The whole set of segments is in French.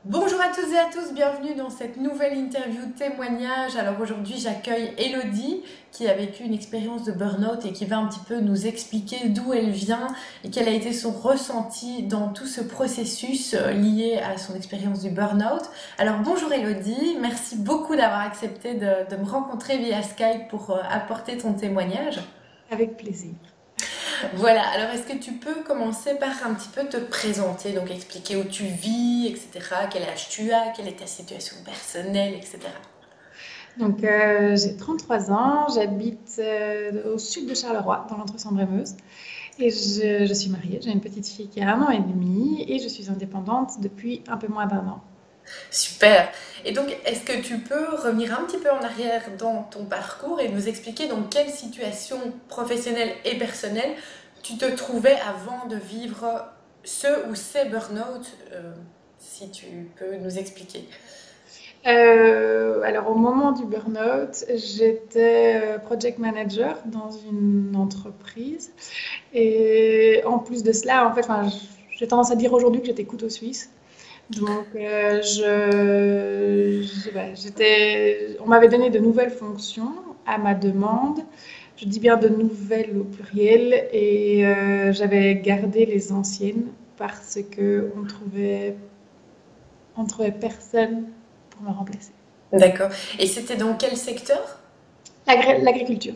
Bonjour à toutes et à tous, bienvenue dans cette nouvelle interview témoignage. Alors aujourd'hui j'accueille Elodie qui a vécu une expérience de burn-out et qui va un petit peu nous expliquer d'où elle vient et quel a été son ressenti dans tout ce processus lié à son expérience du burn-out. Alors bonjour Elodie, merci beaucoup d'avoir accepté de me rencontrer via Skype pour apporter ton témoignage. Avec plaisir. Voilà, alors est-ce que tu peux commencer par un petit peu te présenter, donc expliquer où tu vis, etc., quel âge tu as, quelle est ta situation personnelle, etc. J'ai 33 ans, j'habite au sud de Charleroi, dans l'Entre-Sambre-et-Meuse. Et je suis mariée, j'ai une petite fille qui a 1 an et demi et je suis indépendante depuis un peu moins d'1 an. Super. Et donc, est-ce que tu peux revenir un petit peu en arrière dans ton parcours et nous expliquer dans quelle situation professionnelle et personnelle tu te trouvais avant de vivre ce ou ces burn-out, si tu peux nous expliquer. Alors, au moment du burn-out, j'étais project manager dans une entreprise. Et en plus de cela, en fait, enfin, j'ai tendance à dire aujourd'hui que j'étais couteau suisse. On m'avait donné de nouvelles fonctions à ma demande. Je dis bien de nouvelles au pluriel, et j'avais gardé les anciennes parce que on trouvait personne pour me remplacer. D'accord. Et c'était dans quel secteur? L'agriculture.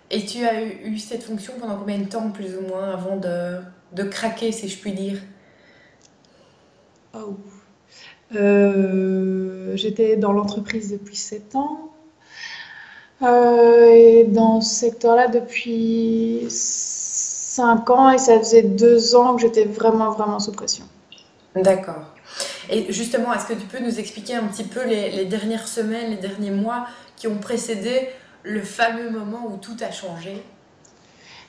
Et tu as eu cette fonction pendant combien de temps, plus ou moins, avant de craquer, si je puis dire? Oh. J'étais dans l'entreprise depuis 7 ans. Et dans ce secteur-là depuis 5 ans, et ça faisait 2 ans que j'étais vraiment, vraiment sous pression. D'accord. Et justement, est-ce que tu peux nous expliquer un petit peu les dernières semaines, les derniers mois qui ont précédé le fameux moment où tout a changé?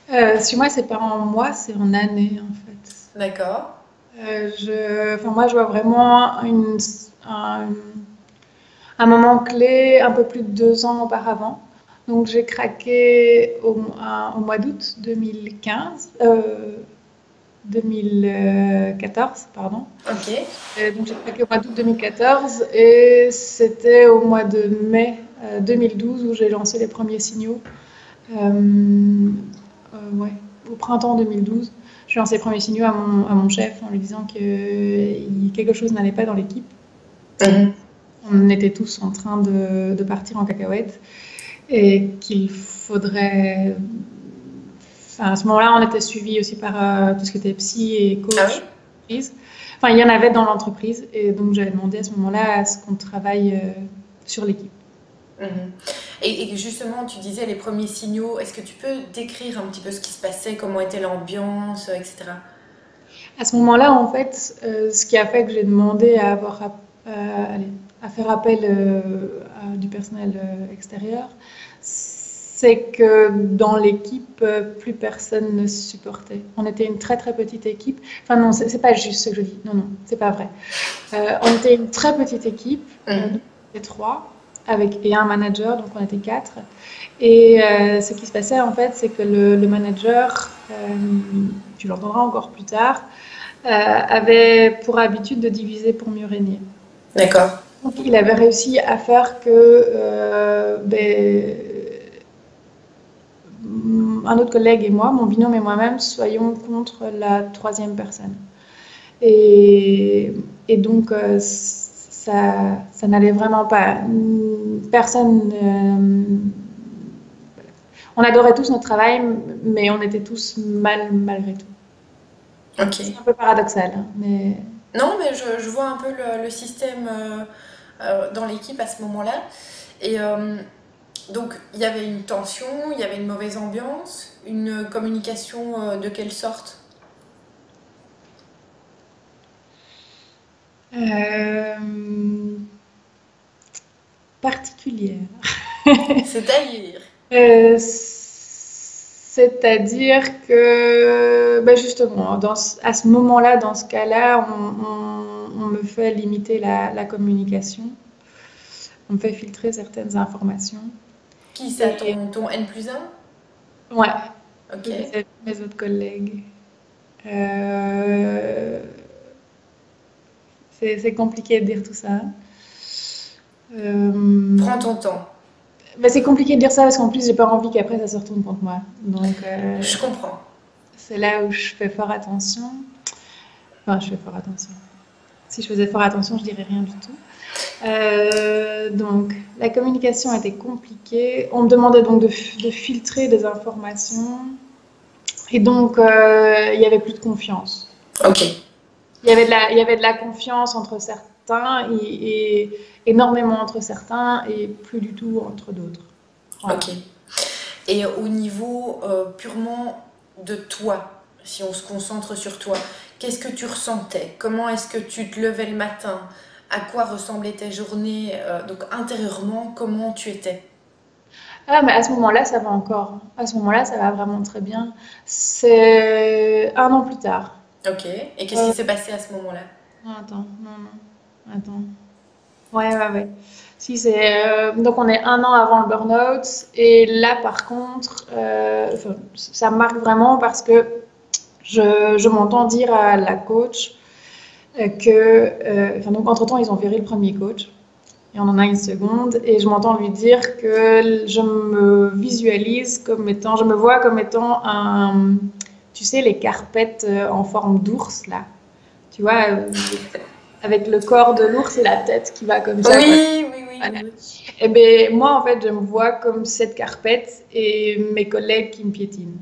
Chez moi, c'est pas en mois, c'est en années, en fait. D'accord. Enfin, moi, je vois vraiment un, un moment clé un peu plus de 2 ans auparavant. Donc, j'ai craqué au mois d'août 2015, 2014, pardon. Ok. Donc j'ai craqué au mois d'août 2014 et c'était au mois de mai 2012 où j'ai lancé les premiers signaux. Ouais, au printemps 2012, j'ai lancé les premiers signaux à mon chef en lui disant que quelque chose n'allait pas dans l'équipe. Mhm. On était tous en train de partir en cacahuète et qu'il faudrait. Enfin, à ce moment-là, on était suivi aussi par tout ce qui était psy et Ah oui? coach d'entreprise. Enfin, il y en avait dans l'entreprise et donc j'avais demandé à ce moment-là à ce qu'on travaille sur l'équipe. Mhm. Et justement, tu disais les premiers signaux. Est-ce que tu peux décrire un petit peu ce qui se passait, comment était l'ambiance, etc. À ce moment-là, en fait, ce qui a fait que j'ai demandé allez, à faire appel à du personnel extérieur, c'est que dans l'équipe, plus personne ne se supportait. On était une très très petite équipe. Enfin non, c'est pas juste ce que je dis. Non, non, c'est pas vrai. On était une très petite équipe, nous Mhm. étions trois, et un manager, donc on était quatre. Et ce qui se passait en fait, c'est que le manager, tu l'entendras encore plus tard, avait pour habitude de diviser pour mieux régner. D'accord. Donc il avait réussi à faire que un autre collègue et moi, mon binôme et moi-même, soyons contre la troisième personne. Et, et donc, ça n'allait vraiment pas. Personne. On adorait tous notre travail, mais on était tous mal malgré tout. C'est Ok. un peu paradoxal, hein, mais Non, mais je vois un peu le système dans l'équipe à ce moment-là. Et donc, il y avait une tension, il y avait une mauvaise ambiance, une communication de quelle sorte? euh, particulière. C'est-à-dire. C'est-à-dire que, bah justement, à ce moment-là, dans ce cas-là, on me fait limiter la communication, on me fait filtrer certaines informations. Qui ça, Et ton N+1? ouais, Ok. vis-à-vis de mes autres collègues. Euh, c'est compliqué de dire tout ça. Euh, Prends ton temps. Mais c'est compliqué de dire ça parce qu'en plus, j'ai pas envie qu'après ça se retourne contre moi. Donc, Je comprends. c'est là où je fais fort attention. Enfin, je fais fort attention. Si je faisais fort attention, je dirais rien du tout. Donc, la communication était compliquée. On me demandait donc de filtrer des informations. Et donc, il y avait plus de confiance. Ok, Il y avait de la confiance entre certains et énormément entre certains et plus du tout entre d'autres. Voilà. ok. Et au niveau purement de toi, si on se concentre sur toi, qu'est-ce que tu ressentais? Comment est-ce que tu te levais le matin? À quoi ressemblaient tes journées? Donc intérieurement, comment tu étais? Ah, mais à ce moment-là, ça va encore. À ce moment-là, ça va vraiment très bien. C'est un an plus tard. Ok. Et qu'est-ce qui Euh, s'est passé à ce moment-là? non, attends, non, non, attends. Ouais, ouais, ouais. Si, c'est, donc on est un an avant le burn-out. Et là, par contre, enfin, ça me marque vraiment parce que je m'entends dire à la coach enfin, donc entre-temps, ils ont viré le premier coach. Et on en a une seconde. Et je m'entends lui dire que je me visualise comme étant, je me vois comme étant un, tu sais, les carpettes en forme d'ours, là. Tu vois, avec le corps de l'ours et la tête qui va comme ça. Oui, oui, oui, Voilà. oui, oui. Et ben moi, en fait, je me vois comme cette carpette et mes collègues qui me piétinent.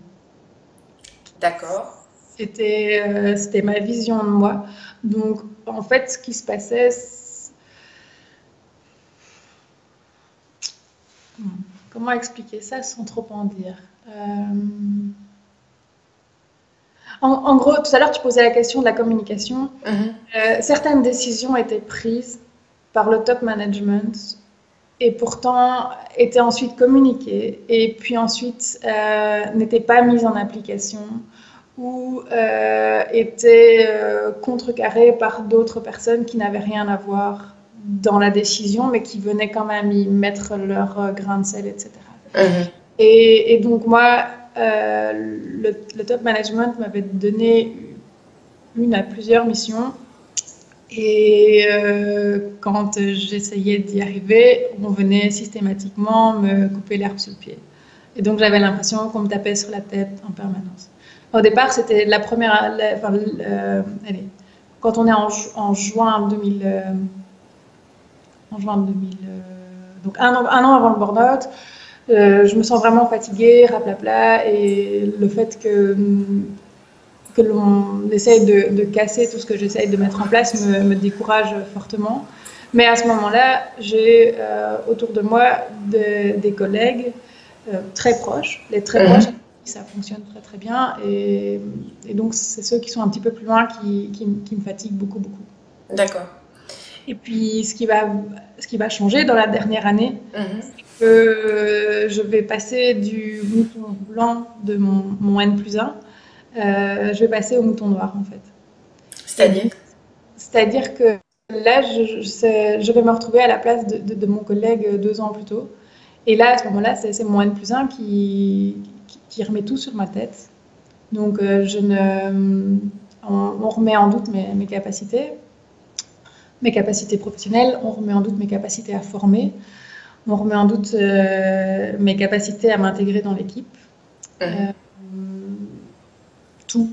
D'accord. C'était ma vision de moi. Donc, en fait, ce qui se passait, comment expliquer ça sans trop en dire? En gros, tout à l'heure, tu posais la question de la communication. Mhm. Certaines décisions étaient prises par le top management et pourtant étaient ensuite communiquées et puis ensuite n'étaient pas mises en application ou étaient contrecarrées par d'autres personnes qui n'avaient rien à voir dans la décision mais qui venaient quand même y mettre leur grain de sel, etc. Mhm. Et donc moi, le top management m'avait donné une à plusieurs missions. Et quand j'essayais d'y arriver, on venait systématiquement me couper l'herbe sous le pied. Et donc j'avais l'impression qu'on me tapait sur la tête en permanence. Au départ, c'était la première. Enfin, allez, quand on est en juin 2000, en juin 2000, donc un an avant le burn-out, je me sens vraiment fatiguée, raplapla, et le fait que l'on essaye de casser tout ce que j'essaye de mettre en place me décourage fortement. Mais à ce moment-là, j'ai autour de moi des collègues très proches, les très proches, Mhm. ça fonctionne très très bien. Et donc, c'est ceux qui sont un petit peu plus loin qui me fatiguent beaucoup, beaucoup. D'accord. Et puis, ce qui va changer dans la dernière année, Mhm. je vais passer du mouton blanc de mon N+1, je vais passer au mouton noir en fait. Et C'est-à-dire? donc, c'est-à-dire que là, je vais me retrouver à la place de mon collègue 2 ans plus tôt. Et là, à ce moment-là, c'est mon N+1 qui remet tout sur ma tête. Donc, on remet en doute mes capacités professionnelles, on remet en doute mes capacités à former, on remet en doute mes capacités à m'intégrer dans l'équipe. Mhm. Euh, tout,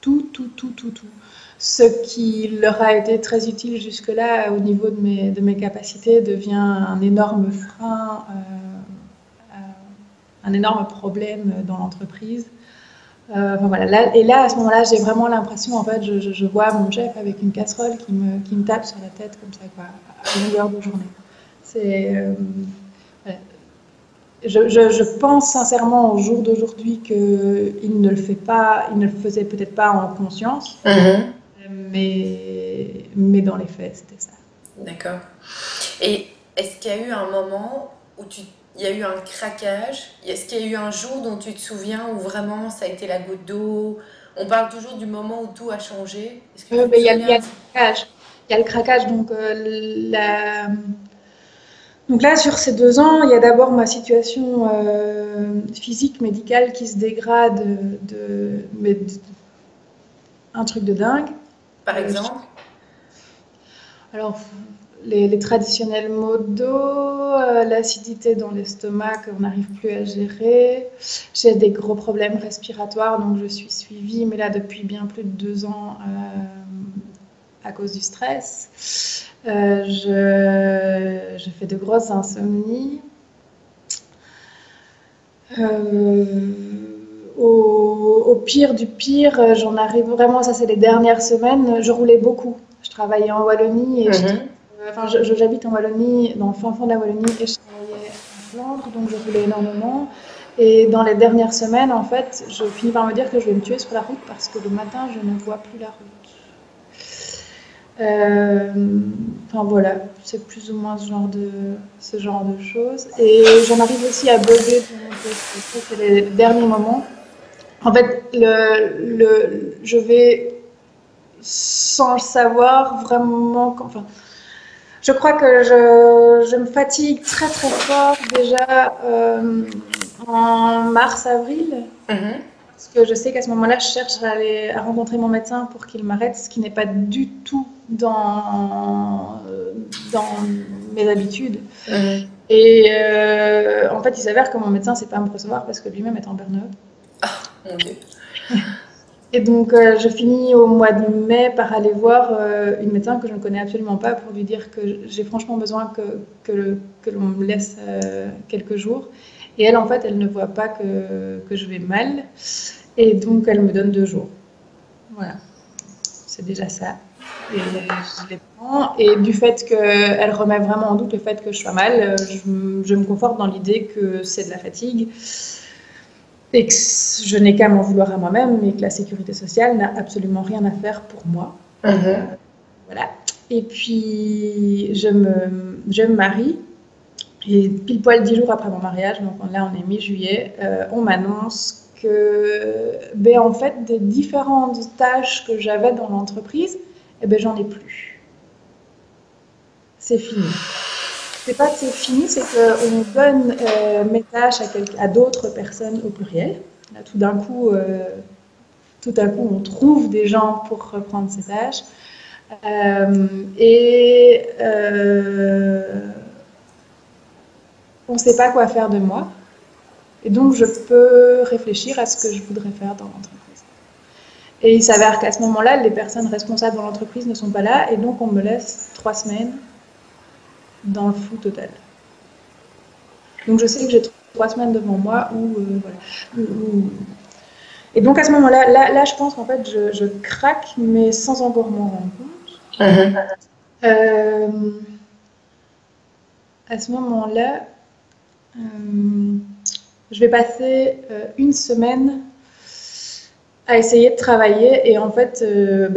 tout. Ce qui leur a été très utile jusque-là au niveau de mes capacités devient un énorme frein, un énorme problème dans l'entreprise. Enfin, voilà. Et là, à ce moment-là, j'ai vraiment l'impression, en fait, je vois mon chef avec une casserole qui me tape sur la tête comme ça, quoi, à longueur de journée. C'est, voilà. Je pense sincèrement au jour d'aujourd'hui qu'il ne le fait pas, il ne le faisait peut-être pas en conscience, Mhm. mais dans les faits, c'était ça. D'accord. Et est-ce qu'il y a eu un moment où il y a eu un craquage? Est-ce qu'il y a eu un jour dont tu te souviens où vraiment ça a été la goutte d'eau? On parle toujours du moment où tout a changé. Est-ce que tu te Ben, il y souviens a de le craquage. Il y a le craquage, donc là, sur ces 2 ans, il y a d'abord ma situation physique, médicale qui se dégrade mais un truc de dingue. par Euh, exemple? Alors, les traditionnels maux de dos, l'acidité dans l'estomac qu'on n'arrive plus à gérer. J'ai des gros problèmes respiratoires, donc je suis suivie, mais là depuis bien plus de 2 ans à cause du stress. Je fais de grosses insomnies. Au pire du pire, j'en arrive vraiment, ça c'est les dernières semaines, je roulais beaucoup. Je travaillais en Wallonie et j'habite en Wallonie, dans le fin fond de la Wallonie, et je travaillais en Flandre, donc je roulais énormément. Et dans les dernières semaines, en fait, je finis par me dire que je vais me tuer sur la route parce que le matin, je ne vois plus la route. Enfin voilà, c'est plus ou moins ce genre de choses. Et j'en arrive aussi à bugger sur mon PC. C'est les derniers moments. En fait, je vais sans le savoir vraiment. Enfin, je crois que je me fatigue très très fort déjà en mars-avril. Parce que je sais qu'à ce moment-là, je cherche à rencontrer mon médecin pour qu'il m'arrête, ce qui n'est pas du tout dans mes habitudes. Et en fait, il s'avère que mon médecin ne sait pas me recevoir parce que lui-même est en burn-out. Ah, mon Dieu. Et donc, je finis au mois de mai par aller voir une médecin que je ne connais absolument pas pour lui dire que j'ai franchement besoin que l'on me laisse quelques jours. Et elle, en fait, elle ne voit pas que je vais mal. Et donc, elle me donne 2 jours. Voilà. C'est déjà ça. Et je les prends. Et du fait qu'elle remet vraiment en doute le fait que je sois mal, je me conforte dans l'idée que c'est de la fatigue. Et que je n'ai qu'à m'en vouloir à moi-même, mais que la sécurité sociale n'a absolument rien à faire pour moi. Voilà. Et puis, je me marie. Et pile poil 10 jours après mon mariage, donc là on est mi-juillet, on m'annonce que, en fait, des différentes tâches que j'avais dans l'entreprise, j'en ai plus. C'est fini. C'est pas que c'est fini, c'est qu'on donne mes tâches à d'autres personnes au pluriel. Là, tout d'un coup, on trouve des gens pour reprendre ces tâches. On ne sait pas quoi faire de moi. Et donc, je peux réfléchir à ce que je voudrais faire dans l'entreprise. Et il s'avère qu'à ce moment-là, les personnes responsables dans l'entreprise ne sont pas là. Et donc, on me laisse 3 semaines dans le flou total. Donc, je sais que j'ai 3 semaines devant moi voilà. Et donc, à ce moment-là, là, je pense qu'en fait, je craque, mais sans encore m'en rendre compte. À ce moment-là, je vais passer 1 semaine à essayer de travailler et en fait,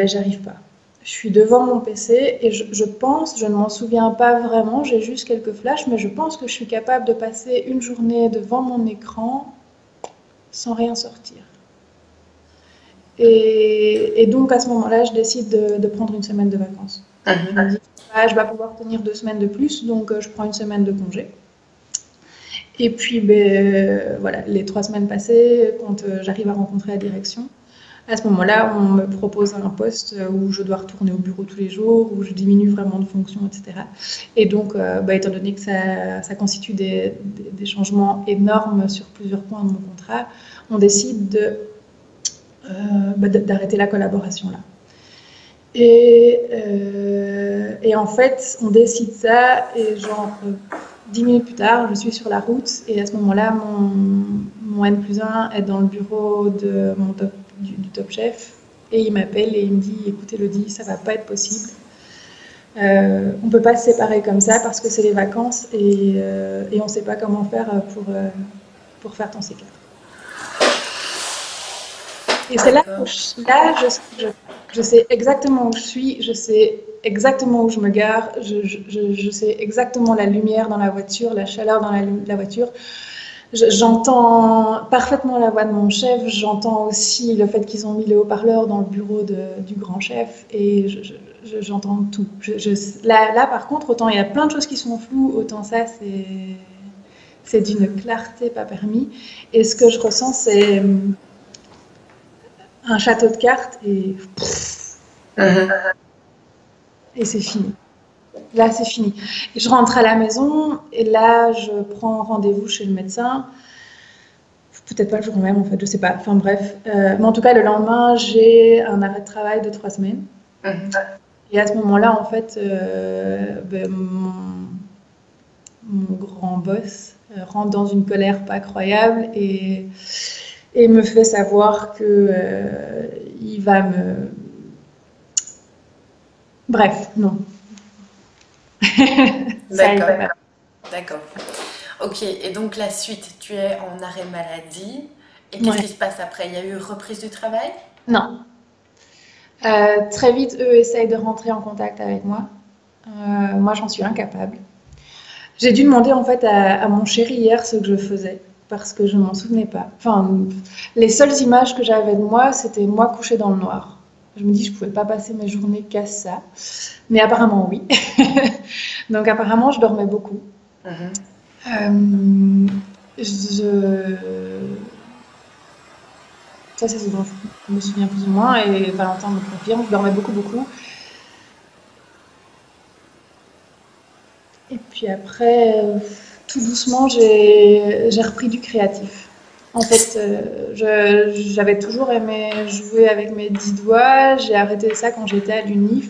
j'arrive pas. Je suis devant mon PC et je pense, je ne m'en souviens pas vraiment, j'ai juste quelques flashs, mais je pense que je suis capable de passer une journée devant mon écran sans rien sortir. Et donc à ce moment-là, je décide de prendre 1 semaine de vacances. Je me dis, je vais pouvoir tenir 2 semaines de plus, donc je prends 1 semaine de congé. Et puis, voilà, les 3 semaines passées, quand j'arrive à rencontrer la direction, à ce moment-là, on me propose un poste où je dois retourner au bureau tous les jours, où je diminue vraiment de fonction, etc. Et donc, étant donné que ça constitue des changements énormes sur plusieurs points de mon contrat, on décide d'arrêter la collaboration là. Et en fait, on décide ça et genre 10 minutes plus tard, je suis sur la route et à ce moment-là, mon N+1 est dans le bureau de du top chef et il m'appelle et il me dit « Écoute Elodie, ça va pas être possible. On peut pas se séparer comme ça parce que c'est les vacances et on sait pas comment faire pour faire ton C4. » Et c'est là où je sais exactement où je suis, je sais exactement où je me gare, je sais exactement la lumière dans la voiture, la chaleur dans la voiture. J'entends parfaitement la voix de mon chef, j'entends aussi le fait qu'ils ont mis les haut-parleurs dans le bureau du grand chef et j'entends tout. Là, par contre, autant il y a plein de choses qui sont floues, autant ça, c'est d'une clarté pas permis. Et ce que je ressens, c'est un château de cartes et c'est fini. Là, c'est fini. Et je rentre à la maison et là, je prends rendez-vous chez le médecin. Peut-être pas le jour même, en fait, je sais pas. Enfin bref. Mais en tout cas, le lendemain, j'ai un arrêt de travail de 3 semaines. Et à ce moment-là, en fait, mon grand boss rentre dans une colère pas croyable et me fait savoir que il va me... Bref, non. Ça, il va D'accord, pas. d'accord. Ok, et donc la suite, tu es en arrêt maladie. Et qu'est-ce Ouais. qui se passe après? Il y a eu reprise du travail? Non. Très vite, eux essayent de rentrer en contact avec moi. Moi, j'en suis incapable. J'ai dû demander en fait à mon chéri hier ce que je faisais parce que je ne m'en souvenais pas. Enfin, les seules images que j'avais de moi, c'était moi couchée dans le noir. Je me dis, je pouvais pas passer mes journées qu'à ça. Mais apparemment, oui. Donc, apparemment, je dormais beaucoup. Mhm. Euh, je... Ça, c'est ce dont je me souviens plus ou moins. Et Valentin me confirme, je dormais beaucoup, beaucoup. Et puis après, tout doucement, j'ai repris du créatif. En fait, j'avais toujours aimé jouer avec mes 10 doigts. J'ai arrêté ça quand j'étais à l'UNIF.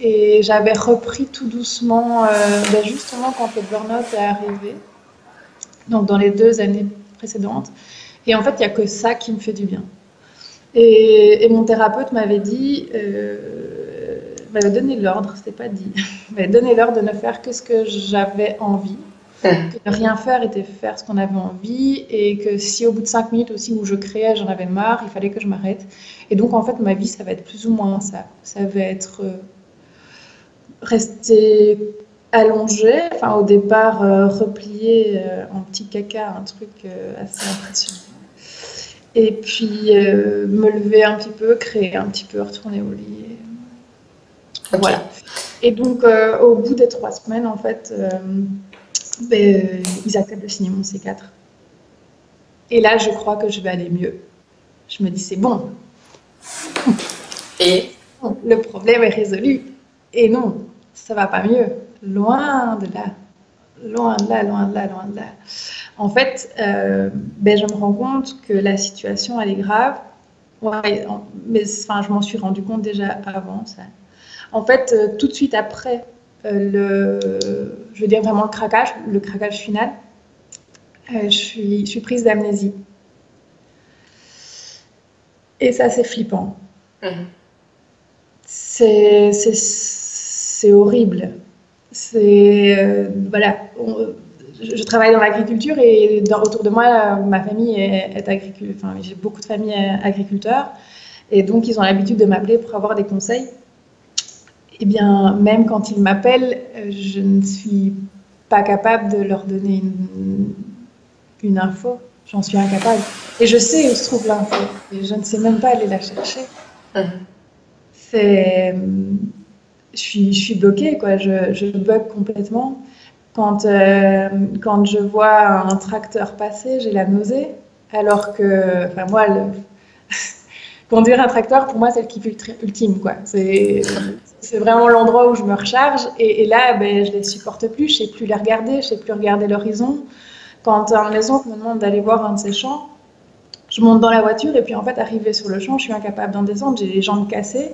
Et j'avais repris tout doucement, justement quand le burn-out est arrivé, donc dans les 2 années précédentes. Et en fait, il n'y a que ça qui me fait du bien. Et mon thérapeute m'avait donné l'ordre, c'était pas dit, m'avait donné l'ordre de ne faire que ce que j'avais envie, Mhm. que ne rien faire était faire ce qu'on avait envie, et que si au bout de 5 minutes aussi où je créais, j'en avais marre, il fallait que je m'arrête. Et donc en fait, ma vie, ça va être plus ou moins ça. Ça va être rester allongée, enfin au départ repliée en petit caca, un truc assez impressionnant. Et puis me lever un petit peu, créer un petit peu, retourner au lit. Ok. Voilà. Et donc, au bout des 3 semaines, en fait, ils acceptent de signer mon C4. Et là, je crois que je vais aller mieux. Je me dis, c'est bon, Et le problème est résolu. Et non, ça va pas mieux. Loin de là. Loin de là, loin de là, loin de là. En fait, je me rends compte que la situation, elle est grave. Ouais, mais enfin, je m'en suis rendu compte déjà avant ça. En fait, tout de suite après je veux dire vraiment le craquage final, je suis prise d'amnésie. Et ça, c'est flippant. mhm. C'est horrible. Voilà. Je travaille dans l'agriculture et autour de moi, ma famille est agriculteur. Enfin, j'ai beaucoup de familles agriculteurs. Et donc, ils ont l'habitude de m'appeler pour avoir des conseils. Eh bien, même quand ils m'appellent, je ne suis pas capable de leur donner une info. J'en suis incapable. Et je sais où se trouve l'info. Et je ne sais même pas aller la chercher. Mhm. C'est, je suis bloquée, quoi. Je bug complètement. Quand je vois un tracteur passer, j'ai la nausée. Alors que, enfin, moi, conduire un tracteur, pour moi, c'est le kiff ultime, quoi. C'est vraiment l'endroit où je me recharge. Et là, je les supporte plus. Je sais plus les regarder. Je sais plus regarder l'horizon. Quand un maison me demande d'aller voir un de ces champs, je monte dans la voiture et puis en fait, arrivé sur le champ, je suis incapable d'en descendre. J'ai les jambes cassées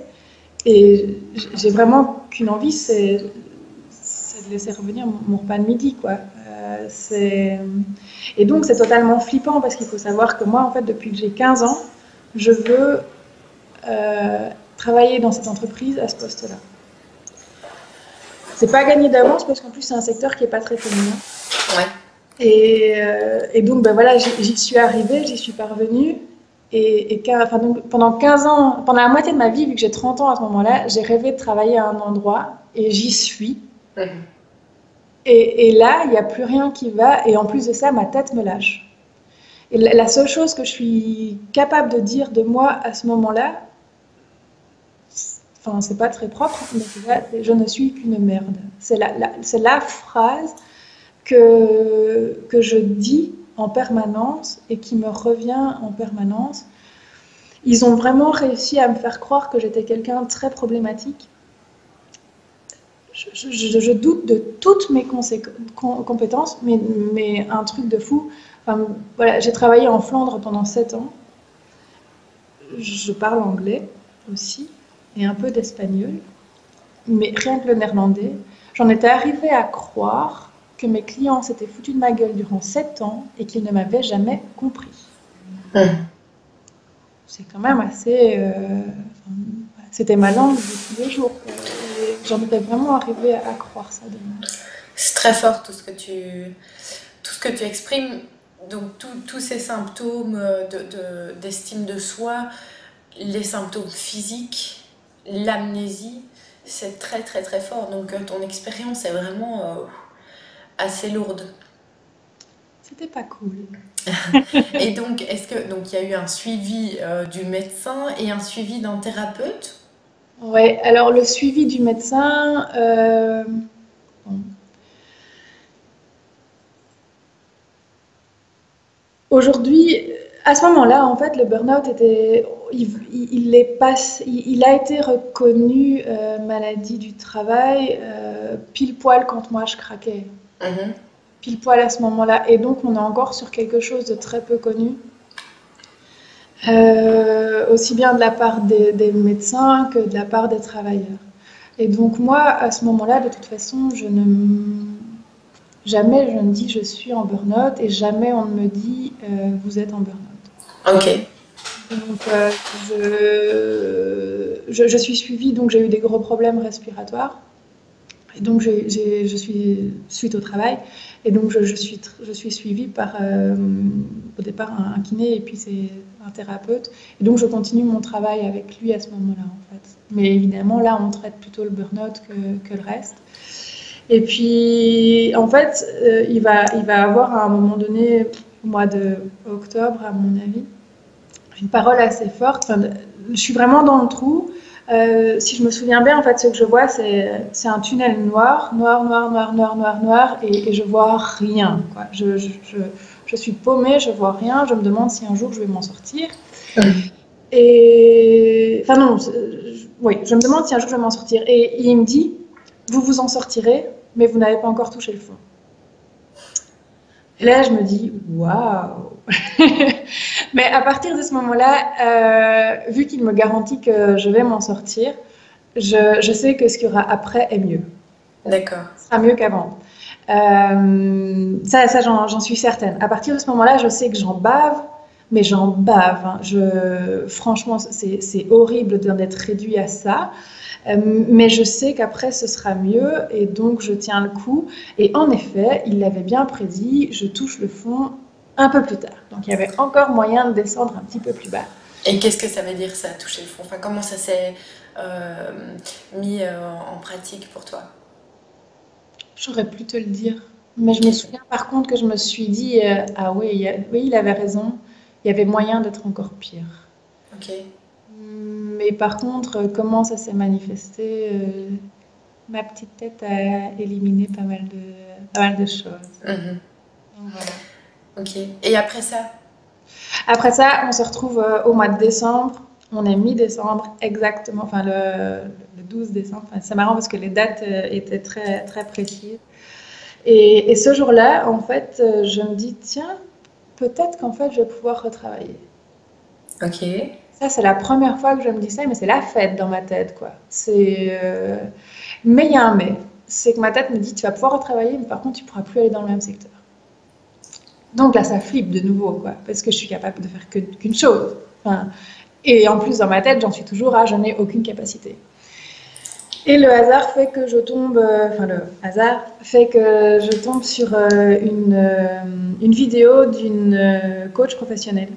et j'ai vraiment qu'une envie, c'est de laisser revenir mon repas de midi, quoi. Et donc, c'est totalement flippant parce qu'il faut savoir que moi, en fait, depuis que j'ai 15 ans, je veux travailler dans cette entreprise à ce poste-là. C'est pas gagné d'avance parce qu'en plus, c'est un secteur qui est pas très féminin. Ouais. Et donc, voilà, j'y suis arrivée, j'y suis parvenue. Enfin, donc, pendant 15 ans, pendant la moitié de ma vie, vu que j'ai 30 ans à ce moment-là, j'ai rêvé de travailler à un endroit et j'y suis. Mhm. Et là, il n'y a plus rien qui va. Et en plus de ça, ma tête me lâche. Et la seule chose que je suis capable de dire de moi à ce moment-là, enfin, c'est pas très propre, mais c'est je ne suis qu'une merde. C'est la phrase que je dis en permanence et qui me revient en permanence. Ils ont vraiment réussi à me faire croire que j'étais quelqu'un de très problématique. je doute de toutes mes compétences, mais un truc de fou. Enfin, voilà, j'ai travaillé en Flandre pendant 7 ans. Je parle anglais aussi, et un peu d'espagnol, mais rien que le néerlandais. J'en étais arrivée à croire que mes clients s'étaient foutus de ma gueule durant 7 ans et qu'ils ne m'avaient jamais compris. C'est quand même assez... c'était ma langue de tous les jours. J'en étais vraiment arrivée à croire ça de moi. C'est très fort tout ce que tu exprimes. Donc tous ces symptômes d'estime de soi, les symptômes physiques, l'amnésie, c'est très très très fort. Donc ton expérience est vraiment assez lourde. C'était pas cool. Et donc, donc il y a eu un suivi du médecin et un suivi d'un thérapeute? Ouais, alors le suivi du médecin, bon. Aujourd'hui, à ce moment-là, en fait, le burn-out était, il a été reconnu maladie du travail pile poil quand moi je craquais. Mhm. Pile poil à ce moment-là. Et donc, on est encore sur quelque chose de très peu connu. Aussi bien de la part des médecins que de la part des travailleurs. Et donc moi, à ce moment-là, de toute façon, jamais je ne dis je suis en burn-out et jamais on ne me dit vous êtes en burn-out. Ok. Donc je suis suivie, donc j'ai eu des gros problèmes respiratoires. Et donc je suis suite au travail, et donc je suis suivie par au départ un kiné et puis c'est un thérapeute. Et donc je continue mon travail avec lui à ce moment-là en fait. Mais évidemment là on traite plutôt le burn-out que le reste. Et puis en fait il va avoir à un moment donné, au mois d'octobre à mon avis, une parole assez forte. Enfin, je suis vraiment dans le trou. Si je me souviens bien, en fait, ce que je vois, c'est un tunnel noir, et je vois rien, quoi. Je suis paumée, je vois rien, je me demande si un jour je vais m'en sortir. Et enfin non, oui, je me demande si un jour je vais m'en sortir. Et il me dit, vous vous en sortirez, mais vous n'avez pas encore touché le fond. Et là, je me dis, waouh. Mais à partir de ce moment-là, vu qu'il me garantit que je vais m'en sortir, je sais que ce qu'il y aura après est mieux. D'accord. Ce sera mieux qu'avant. Ça j'en suis certaine. À partir de ce moment-là, je sais que j'en bave, mais j'en bave. Hein. Franchement, c'est horrible d'en être réduit à ça. Mais je sais qu'après, ce sera mieux, et donc je tiens le coup. Et en effet, il l'avait bien prédit, je touche le fond un peu plus tard. Donc il y avait encore moyen de descendre un petit peu plus bas. Et qu'est-ce que ça veut dire ça, toucher le fond? Enfin, comment ça s'est mis en pratique pour toi? J'aurais pu te le dire. Mais je me souviens par contre que je me suis dit, ah oui, oui, il avait raison, il y avait moyen d'être encore pire. Ok. Mais par contre, comment ça s'est manifesté, ma petite tête a éliminé pas mal de choses. Mhm. Donc, voilà. Ok. Et après ça? Après ça, on se retrouve au mois de décembre. On est mi-décembre, exactement, enfin le 12 décembre. Enfin, c'est marrant parce que les dates étaient très, très précises. Et ce jour-là, en fait, je me dis, tiens, peut-être qu'en fait, je vais pouvoir retravailler. Ok. Ça, c'est la première fois que je me dis ça, mais c'est la fête dans ma tête, quoi. Mais il y a un mais. C'est que ma tête me dit, tu vas pouvoir retravailler, mais par contre, tu ne pourras plus aller dans le même secteur. Donc là, ça flippe de nouveau, quoi, parce que je suis capable de faire qu'une chose. Enfin, et en plus, dans ma tête, j'en suis toujours à je n'ai aucune capacité. Et le hasard fait que je tombe, sur une vidéo d'une coach professionnelle.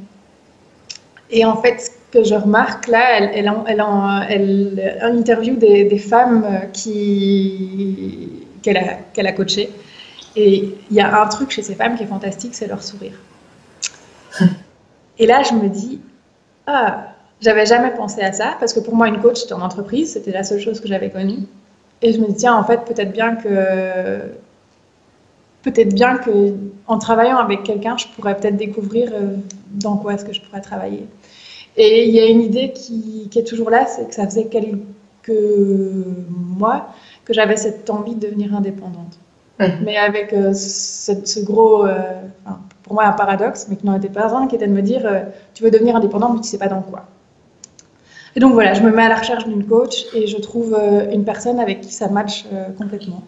Et en fait, ce que je remarque là, elle interview des femmes qu'elle a coachées. Et il y a un truc chez ces femmes qui est fantastique, c'est leur sourire. Et là, je me dis, ah, j'avais jamais pensé à ça, parce que pour moi, une coach, c'était en entreprise, c'était la seule chose que j'avais connue. Et je me dis, tiens, en fait, peut-être bien que, en travaillant avec quelqu'un, je pourrais peut-être découvrir dans quoi est-ce que je pourrais travailler. Et il y a une idée qui est toujours là, c'est que ça faisait quelques mois que j'avais cette envie de devenir indépendante. Mais avec ce gros, pour moi un paradoxe, mais qui n'en était pas un, qui était de me dire tu veux devenir indépendante, mais tu ne sais pas dans quoi. Et donc voilà, je me mets à la recherche d'une coach et je trouve une personne avec qui ça match complètement.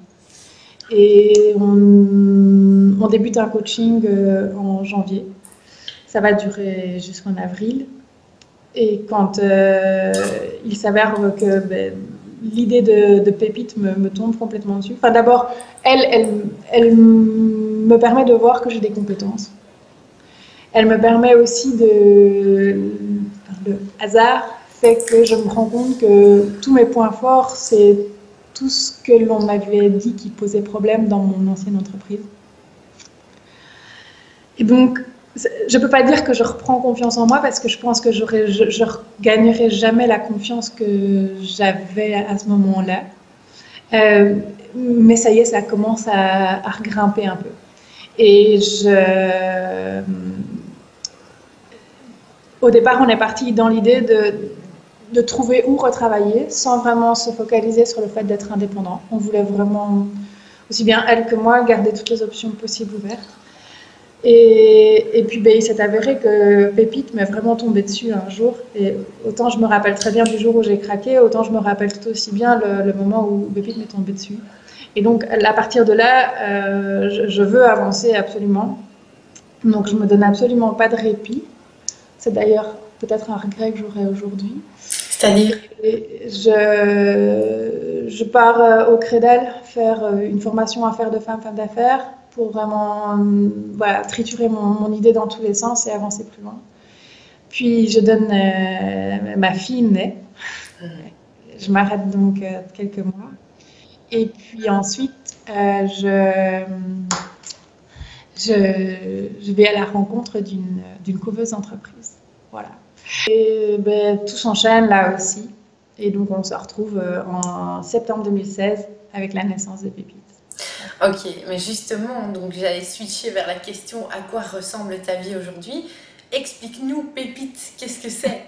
Et on débute un coaching en janvier. Ça va durer jusqu'en avril. Et quand il s'avère que l'idée de Pépite me tombe complètement dessus. Enfin, d'abord, elle me permet de voir que j'ai des compétences. Elle me permet aussi le hasard fait que je me rends compte que tous mes points forts, c'est tout ce que l'on m'avait dit qui posait problème dans mon ancienne entreprise. Et donc, je ne peux pas dire que je reprends confiance en moi parce que je pense que je gagnerai jamais la confiance que j'avais à ce moment-là. Mais ça y est, ça commence à regrimper un peu. Et au départ, on est parti dans l'idée de trouver où retravailler sans vraiment se focaliser sur le fait d'être indépendant. On voulait vraiment, aussi bien elle que moi, garder toutes les options possibles ouvertes. Et puis il s'est avéré que Pépite m'est vraiment tombée dessus un jour. Et autant je me rappelle très bien du jour où j'ai craqué, autant je me rappelle tout aussi bien le moment où Pépite m'est tombée dessus. Et donc à partir de là, je veux avancer absolument. Donc je me donne absolument pas de répit. C'est d'ailleurs peut-être un regret que j'aurai aujourd'hui. C'est-à-dire je pars au Crédel faire une formation affaires de femme d'affaires pour vraiment triturer mon idée dans tous les sens et avancer plus loin. Puis je donne ma fille naît. Je m'arrête donc quelques mois. Et puis ensuite, je vais à la rencontre d'une couveuse d'entreprise. Voilà. Et tout s'enchaîne là aussi. Et donc on se retrouve en septembre 2016 avec la naissance de Pépite. Ok, mais justement, donc j'allais switcher vers la question à quoi ressemble ta vie aujourd'hui. Explique-nous, Pépite, qu'est-ce que c'est?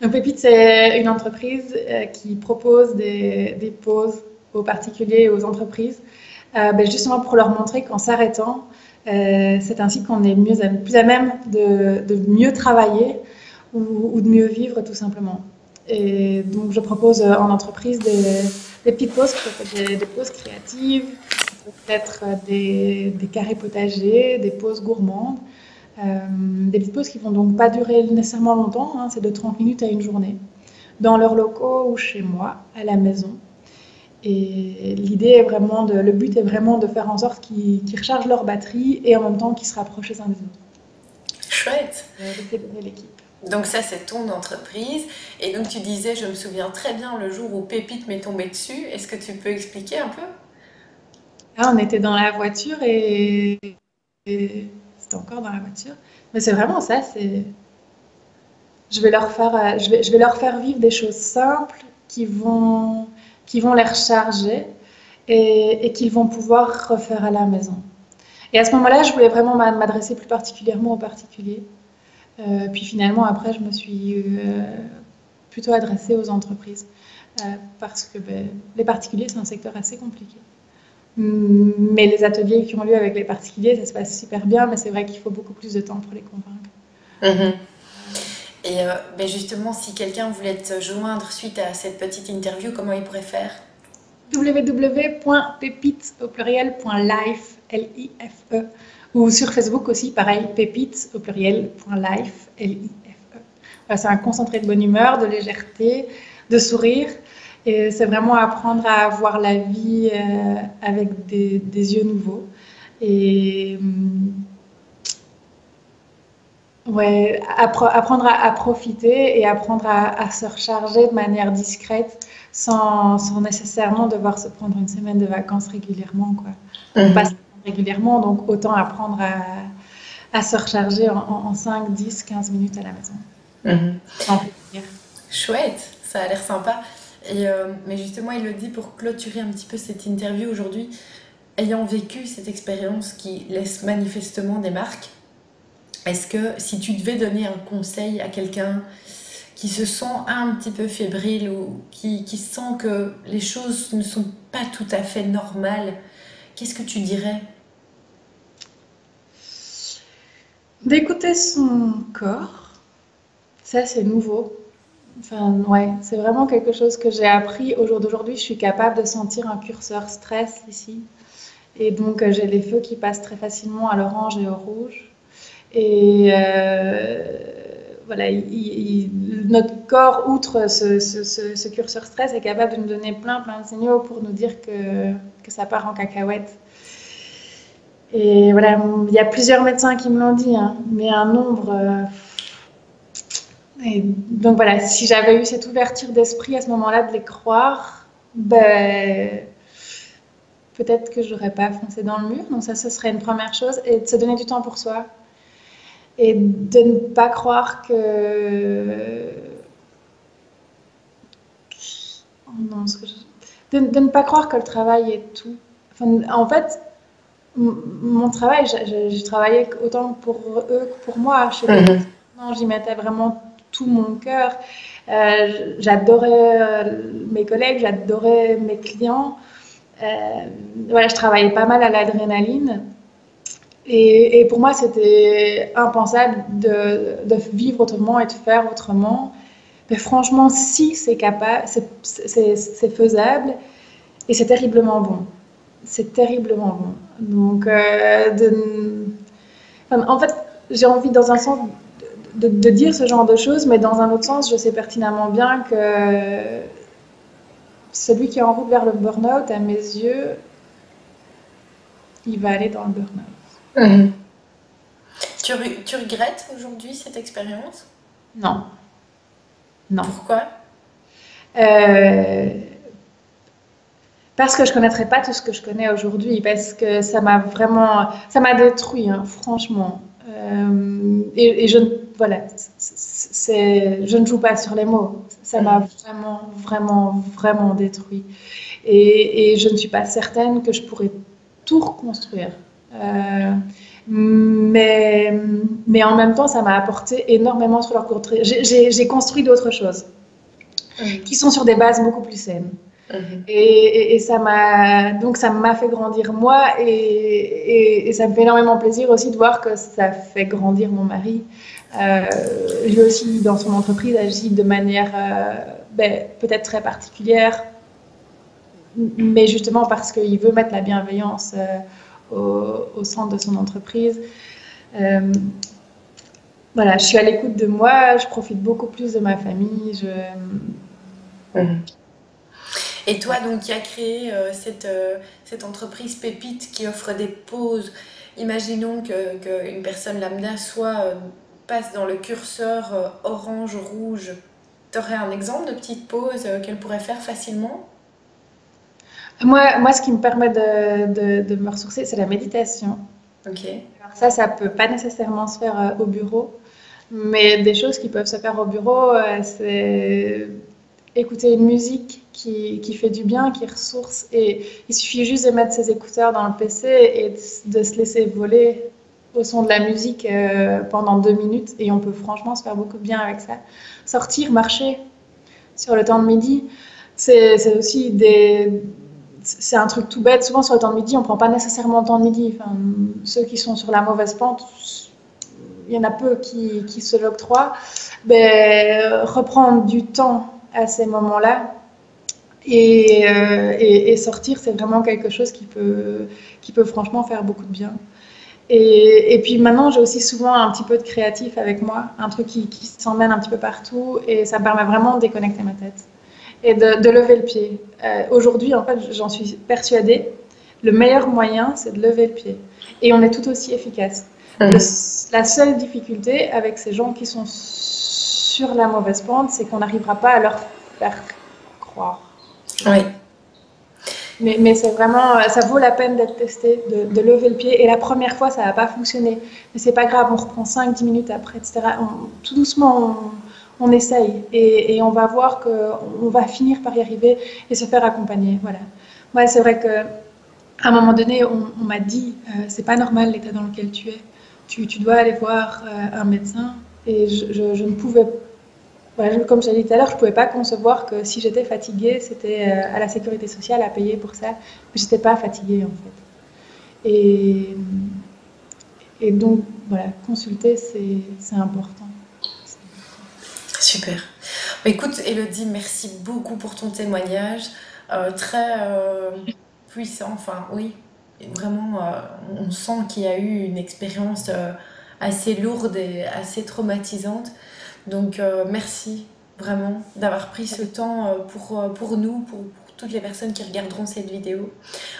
Donc Pépite, c'est une entreprise qui propose des pauses aux particuliers et aux entreprises, justement pour leur montrer qu'en s'arrêtant, c'est ainsi qu'on est plus à même de mieux travailler ou de mieux vivre tout simplement. Et donc je propose en entreprise des petites pauses, des pauses créatives, peut-être des carrés potagers, des pauses gourmandes, des petites pauses qui vont donc pas durer nécessairement longtemps, hein, c'est de 30 minutes à une journée, dans leurs locaux ou chez moi, à la maison. Et l'idée est vraiment le but est vraiment de faire en sorte qu'ils rechargent leur batterie et en même temps qu'ils se rapprochent les uns des autres. Chouette. De l'équipe. Donc ça, c'est ton entreprise. Et donc tu disais, je me souviens très bien le jour où Pépite m'est tombée dessus. Est-ce que tu peux expliquer un peu? On était dans la voiture et c'était encore dans la voiture. Mais c'est vraiment ça, je vais leur faire vivre des choses simples qui vont les recharger et qu'ils vont pouvoir refaire à la maison. Et à ce moment-là, je voulais vraiment m'adresser plus particulièrement aux particuliers. Puis finalement, après, je me suis plutôt adressée aux entreprises parce que les particuliers, c'est un secteur assez compliqué. Mais les ateliers qui ont lieu avec les particuliers, ça se passe super bien, mais c'est vrai qu'il faut beaucoup plus de temps pour les convaincre. Mmh. Et justement, si quelqu'un voulait te joindre suite à cette petite interview, comment il pourrait faire? www.pépite.life, L-I-F-E, ou sur Facebook aussi, pareil, pépite.life, L-I-F-E. Voilà, c'est un concentré de bonne humeur, de légèreté, de sourire. Et c'est vraiment apprendre à voir la vie avec des yeux nouveaux. Et apprendre à profiter et apprendre à se recharger de manière discrète sans nécessairement devoir se prendre une semaine de vacances régulièrement, quoi. On passe régulièrement, donc autant apprendre à se recharger en 5, 10, 15 minutes à la maison. Sans plaisir. Chouette, ça a l'air sympa. Mais justement, Elodie, pour clôturer un petit peu cette interview aujourd'hui, ayant vécu cette expérience qui laisse manifestement des marques, est-ce que si tu devais donner un conseil à quelqu'un qui se sent un petit peu fébrile ou qui sent que les choses ne sont pas tout à fait normales, qu'est-ce que tu dirais? D'écouter son corps, ça c'est nouveau. Enfin, ouais, c'est vraiment quelque chose que j'ai appris au jour d'aujourd'hui. Je suis capable de sentir un curseur stress ici. Et donc, j'ai les feux qui passent très facilement à l'orange et au rouge. Et voilà, notre corps, outre ce curseur stress, est capable de nous donner plein de signaux pour nous dire que ça part en cacahuète. Et voilà, il y a plusieurs médecins qui me l'ont dit, hein, mais un nombre. Et donc voilà, si j'avais eu cette ouverture d'esprit à ce moment-là de les croire, ben, peut-être que je n'aurais pas foncé dans le mur. Donc ça, ce serait une première chose. Et de se donner du temps pour soi. Et de ne pas croire que... Oh non, de ne pas croire que le travail est tout. Enfin, en fait, mon travail, j'ai travaillé autant pour eux que pour moi. Non, j'y mettais vraiment tout mon cœur. J'adorais mes collègues, j'adorais mes clients. Voilà, je travaillais pas mal à l'adrénaline. Et pour moi, c'était impensable de vivre autrement et de faire autrement. Mais franchement, si c'est capable, c'est faisable et c'est terriblement bon. C'est terriblement bon. Donc, enfin, en fait, j'ai envie dans un sens de dire ce genre de choses, mais dans un autre sens, je sais pertinemment bien que celui qui est en route vers le burn-out, à mes yeux, il va aller dans le burn-out. Mhm. Tu regrettes aujourd'hui cette expérience? Non, non. Pourquoi? Euh, Parce que je connaîtrais pas tout ce que je connais aujourd'hui, parce que ça m'a détruit, hein, franchement. Et je, voilà, je ne joue pas sur les mots. Ça m'a vraiment détruit. Et je ne suis pas certaine que je pourrais tout reconstruire. Euh, mais en même temps, ça m'a apporté énormément sur leur côté. J'ai construit d'autres choses qui sont sur des bases beaucoup plus saines. Et ça m'a fait grandir moi et ça me fait énormément plaisir aussi de voir que ça fait grandir mon mari. Lui aussi, dans son entreprise, agit de manière peut-être très particulière, mais justement parce qu'il veut mettre la bienveillance au centre de son entreprise. Voilà, je suis à l'écoute de moi, je profite beaucoup plus de ma famille. Et toi, donc, qui as créé cette entreprise Pépite qui offre des pauses, imaginons qu'une personne lambda passe dans le curseur orange-rouge. Tu aurais un exemple de petite pause qu'elle pourrait faire facilement? Moi, ce qui me permet de me ressourcer, c'est la méditation. Ok. Alors ça peut pas nécessairement se faire au bureau, mais des choses qui peuvent se faire au bureau, c'est écouter une musique qui fait du bien, qui ressource. Et il suffit juste de mettre ses écouteurs dans le PC et de se laisser voler au son de la musique pendant 2 minutes. Et on peut franchement se faire beaucoup de bien avec ça. Sortir, marcher sur le temps de midi, c'est aussi c'est un truc tout bête. Souvent sur le temps de midi, on prend pas nécessairement le temps de midi. Enfin, ceux qui sont sur la mauvaise pente, il y en a peu qui se l'octroient. Reprendre du temps à ces moments-là et sortir, c'est vraiment quelque chose qui peut franchement faire beaucoup de bien. Et puis maintenant, j'ai aussi souvent un petit peu de créatif avec moi, un truc qui s'emmène un petit peu partout et ça me permet vraiment de déconnecter ma tête et de lever le pied. Aujourd'hui, en fait, j'en suis persuadée, le meilleur moyen, c'est de lever le pied. Et on est tout aussi efficace. La seule difficulté avec ces gens qui sont sur la mauvaise pente, c'est qu'on n'arrivera pas à leur faire croire. Oui. Mais c'est vraiment, ça vaut la peine d'être testé, de lever le pied. Et la première fois, ça va pas fonctionner. Mais c'est pas grave, on reprend 5-10 minutes après, etc. Tout doucement, on essaye. Et on va voir qu'on va finir par y arriver et se faire accompagner. Voilà. Moi, c'est vrai qu'à un moment donné, on m'a dit, c'est pas normal l'état dans lequel tu es. Tu dois aller voir un médecin. Et je ne pouvais pas. comme j'ai dit tout à l'heure, je ne pouvais pas concevoir que si j'étais fatiguée, c'était à la sécurité sociale à payer pour ça. Mais je n'étais pas fatiguée, en fait. Et donc, voilà, consulter, c'est important. Super. Écoute, Elodie, merci beaucoup pour ton témoignage. Très puissant, enfin oui, vraiment, on sent qu'il y a eu une expérience assez lourde et assez traumatisante. Donc merci vraiment d'avoir pris ce temps pour nous, pour toutes les personnes qui regarderont cette vidéo.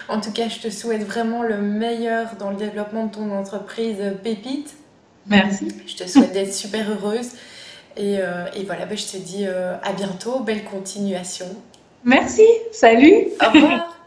En tout cas, je te souhaite vraiment le meilleur dans le développement de ton entreprise Pépite. Merci. Je te souhaite d'être super heureuse. Et voilà, je te dis à bientôt, belle continuation. Merci, salut. Au revoir.